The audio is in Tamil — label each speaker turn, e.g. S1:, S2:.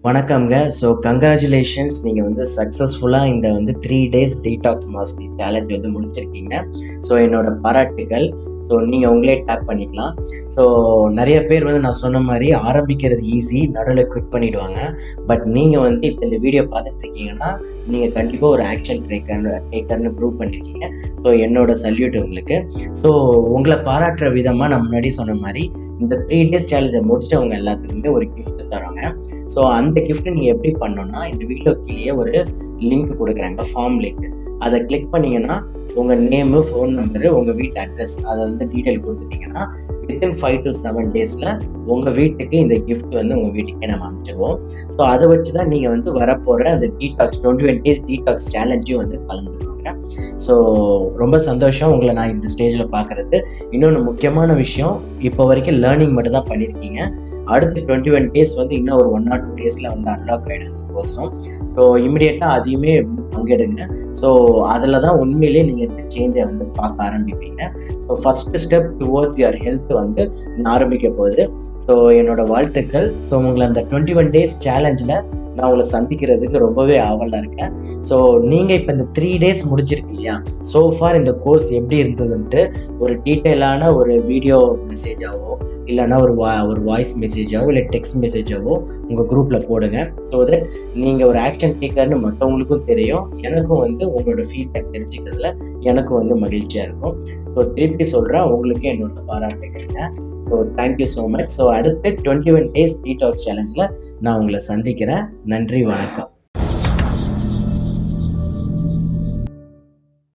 S1: வணக்கம்ங்க. ஸோ கங்க்ராச்சுலேஷன்ஸ், நீங்கள் வந்து சக்ஸஸ்ஃபுல்லாக இந்த 3 டேஸ் டீடாக்ஸ் மாஸ்டரி சேலஞ்ச் முடிச்சிருக்கீங்க. ஸோ என்னோட பாராட்டுகள். ஸோ நீங்கள் உங்களே டேப் பண்ணிக்கலாம். ஸோ நிறைய பேர் நான் சொன்ன மாதிரி ஆரம்பிக்கிறது ஈஸி, நடுவில் குவிட் பண்ணிவிடுவாங்க. பட் நீங்கள் இப்போ இந்த வீடியோ பார்த்துட்ருக்கீங்கன்னா நீங்கள் கண்டிப்பாக ஒரு ஆக்ஷன் டேக்கர்னு ப்ரூவ் பண்ணியிருக்கீங்க. ஸோ என்னோட சல்யூட் உங்களுக்கு. ஸோ உங்களை பாராட்டுற விதமாக நான் முன்னாடி சொன்ன மாதிரி இந்த 3 டேஸ் சேலஞ்சை முடிச்சவங்க எல்லாத்துக்குமே ஒரு கிஃப்ட் தராங்க. ஸோ அந்த கிஃப்ட் நீங்கள் எப்படி பண்ணணும்னா, இந்த வீடியோ கீழே ஒரு லிங்க் கொடுக்குறாங்க, ஃபார்ம் லிங்க். அதை கிளிக் பண்ணிங்கன்னா உங்கள் நேமு, ஃபோன் நம்பரு, உங்கள் வீட்டு அட்ரஸ் அதை டீட்டெயில் கொடுத்துட்டிங்கன்னா வித்தின் 5 to 7 டேஸில் உங்கள் வீட்டுக்கு இந்த கிஃப்ட் உங்கள் வீட்டுக்கே நம்ம அனுப்பிச்சிடுவோம். ஸோ அதை வச்சு தான் நீங்கள் வரப்போகிற அந்த டீடாக்ஸ் 21 டேஸ் டீடாக்ஸ் சேலஞ்சையும் கலந்துருவாங்க. ஸோ ரொம்ப சந்தோஷம் உங்களை நான் இந்த ஸ்டேஜில் பார்க்குறது. இன்னொன்று முக்கியமான விஷயம், இப்போ வரைக்கும் லேர்னிங் மட்டும் தான் பண்ணியிருக்கீங்க. அடுத்து 21 டேஸ் இன்னும் ஒரு 1 or 2 டேஸில் அன்லாக் ஆகிடும் கோர்ஸும். ஸோ இமிடியேட்டாக அதையுமே பங்கெடுங்க. ஸோ அதில் தான் உண்மையிலே நீங்கள் இந்த சேஞ்சை பார்க்க ஆரம்பிப்பீங்க. So first step towards your health ஆரம்பிக்க போகுது. ஸோ என்னோட வாழ்த்துக்கள். ஸோ உங்களை அந்த 21 டேஸ் சேலஞ்சில் நான் உங்களை சந்திக்கிறதுக்கு ரொம்பவே ஆவலாக இருக்கேன். ஸோ நீங்கள் இப்போ இந்த 3 டேஸ் முடிச்சிருக்கு இல்லையா, சோஃபார் இந்த கோர்ஸ் எப்படி இருந்ததுன்ட்டு ஒரு டீட்டெயிலான ஒரு வீடியோ மெசேஜாவோ இல்லைன்னா ஒரு வாய்ஸ் மெசேஜாவோ இல்லை டெக்ஸ்ட் மெசேஜாவோ உங்கள் குரூப்பில் போடுங்க. ஸோ தட் நீங்கள் ஒரு ஆக்ஷன் டேக்கர்னு மற்றவங்களுக்கும் தெரியும், எனக்கும் உங்களோட ஃபீட்பேக் தெரிஞ்சுக்கிறதுல எனக்கும் மகிழ்ச்சியாக இருக்கும். ஸோ திருப்பி சொல்கிறேன், உங்களுக்கு என்னோட பாராட்டுக்கிறேங்க. So thank you so much. So அடுத்து 21 டேஸ் டீடாக்ஸ் சேலஞ்சில் நான் உங்களை சந்திக்கிறேன். நன்றி, வணக்கம்.